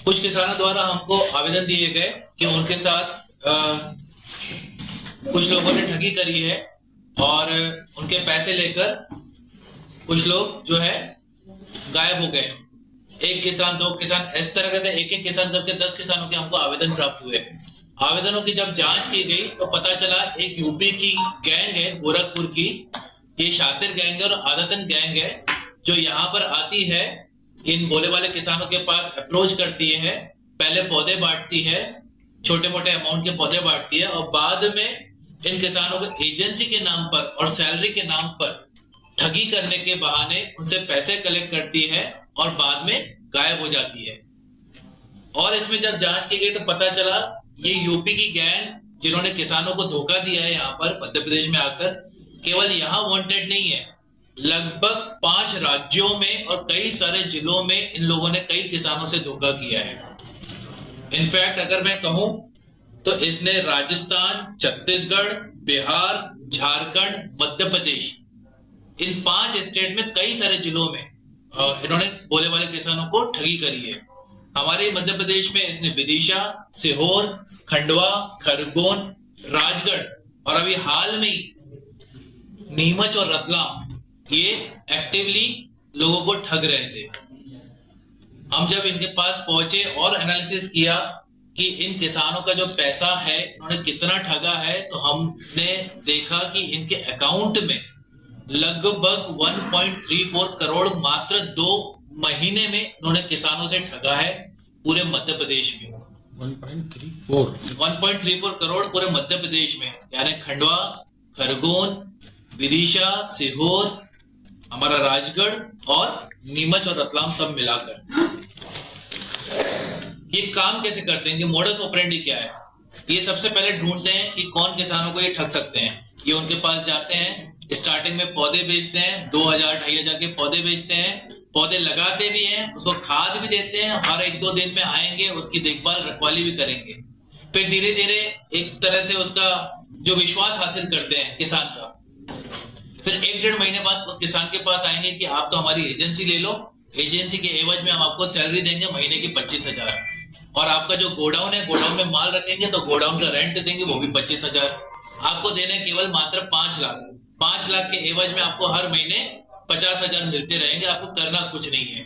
कुछ किसानों द्वारा हमको आवेदन दिए गए कि उनके साथ कुछ लोगों ने ठगी करी है और उनके पैसे लेकर कुछ लोग जो है गायब हो गए। एक किसान, दो किसान, इस तरह से एक एक किसान करके 10 किसानों के हमको आवेदन प्राप्त हुए। आवेदनों की जब जांच की गई तो पता चला एक यूपी की गैंग है, गोरखपुर की। ये शातिर गैंग है और आदतन गैंग है जो यहाँ पर आती है, इन भोले वाले किसानों के पास अप्रोच करती है, पहले पौधे बांटती है, छोटे मोटे अमाउंट के पौधे बांटती है और बाद में इन किसानों को एजेंसी के नाम पर और सैलरी के नाम पर ठगी करने के बहाने उनसे पैसे कलेक्ट करती है और बाद में गायब हो जाती है। और इसमें जब जांच की गई तो पता चला ये यूपी की गैंग जिन्होंने किसानों को धोखा दिया है यहाँ पर मध्य प्रदेश में आकर, केवल यहाँ वांटेड नहीं है, लगभग 5 राज्यों में और कई सारे जिलों में इन लोगों ने कई किसानों से धोखा किया है। इनफैक्ट अगर मैं कहूं तो इसने राजस्थान, छत्तीसगढ़, बिहार, झारखंड, मध्य प्रदेश, इन 5 स्टेट में कई सारे जिलों में इन्होंने भोले वाले किसानों को ठगी करी है। हमारे मध्य प्रदेश में इसने विदिशा, सीहोर, खंडवा, खरगोन, राजगढ़ और अभी हाल में नीमच और रतलाम ये एक्टिवली लोगों को ठग रहे थे। हम जब इनके पास पहुंचे और एनालिसिस किया कि इन किसानों का जो पैसा है उन्होंने कितना ठगा है, तो हमने देखा कि इनके अकाउंट में लगभग 1.34 करोड़ मात्र 2 महीने में उन्होंने किसानों से ठगा है पूरे मध्य प्रदेश में। 1.34 करोड़ पूरे मध्य प्रदेश में, यानी खंडवा, खरगोन, विदिशा, सीहोर, हमारा राजगढ़ और नीमच और रतलाम सब मिलाकर। ये काम कैसे करते हैं, ये मोडस ऑपरेंडी क्या है? ये सबसे पहले ढूंढते हैं कि कौन किसानों को ये ठग सकते हैं। ये उनके पास जाते हैं, स्टार्टिंग में पौधे बेचते हैं, 2000-2500 के पौधे बेचते हैं, पौधे लगाते भी हैं, उसको खाद भी देते हैं, हर 1-2 दिन में आएंगे, उसकी देखभाल रखवाली भी करेंगे। फिर धीरे धीरे एक तरह से उसका जो विश्वास हासिल करते हैं किसान का, फिर 1-1.5 महीने बाद उस किसान के पास आएंगे कि आप तो हमारी एजेंसी ले लो, एजेंसी के एवज में हम आपको सैलरी देंगे महीने की 25,000, और आपका जो गोडाउन है, गोडाउन में माल रखेंगे तो गोडाउन का रेंट देंगे, वो भी 25,000। आपको देने केवल मात्र 5 लाख। 5 लाख के एवज में आपको हर महीने 50,000 मिलते रहेंगे, आपको करना कुछ नहीं है।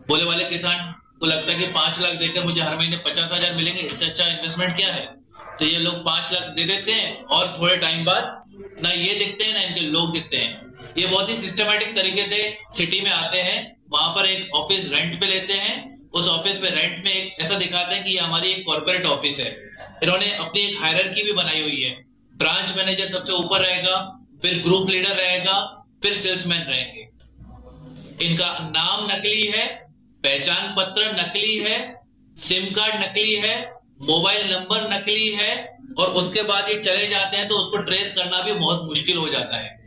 बोले वाले किसान को लगता है कि 5 लाख देकर मुझे हर महीने 50,000 मिलेंगे, इससे अच्छा इन्वेस्टमेंट क्या है? तो ये लोग 5 लाख दे देते हैं और थोड़े टाइम बाद ना ये दिखते हैं ना इनके लोग दिखते हैं। ये बहुत ही सिस्टमैटिक तरीके से सिटी में आते हैं, वहां पर एक ऑफिस रेंट पे लेते हैं, उस ऑफिस में रेंट में एक ऐसा दिखाते हैं कि ये हमारी एक कॉर्पोरेट ऑफिस है। इन्होंने अपनी एक हायरार्की भी बनाई हुई है, ब्रांच मैनेजर सबसे ऊपर रहेगा, फिर ग्रुप लीडर रहेगा, फिर सेल्समैन रहेंगे। इनका नाम नकली है, पहचान पत्र नकली है, सिम कार्ड नकली है, मोबाइल नंबर नकली है, और उसके बाद ये चले जाते हैं तो उसको ट्रेस करना भी बहुत मुश्किल हो जाता है।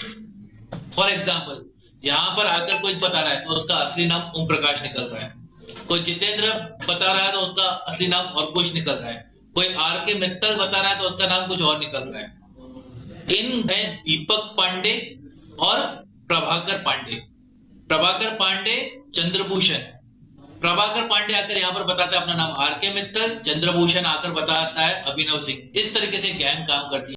फॉर एग्जाम्पल, यहाँ पर आकर कोई बता रहा है तो उसका असली नाम ओम प्रकाश निकल रहा है, कोई जितेंद्र बता रहा है तो उसका असली नाम और कुछ निकल रहा है, कोई आर के मित्तल बता रहा है तो उसका नाम कुछ और निकल रहा है। इन है दीपक पांडे और प्रभाकर पांडे। प्रभाकर पांडे चंद्रभूषण, प्रभाकर पांडे आकर यहाँ पर बताता है अपना नाम आर के मित्तल, चंद्रभूषण आकर बताता है अभिनव सिंह। इस तरीके से गैंग काम करती है।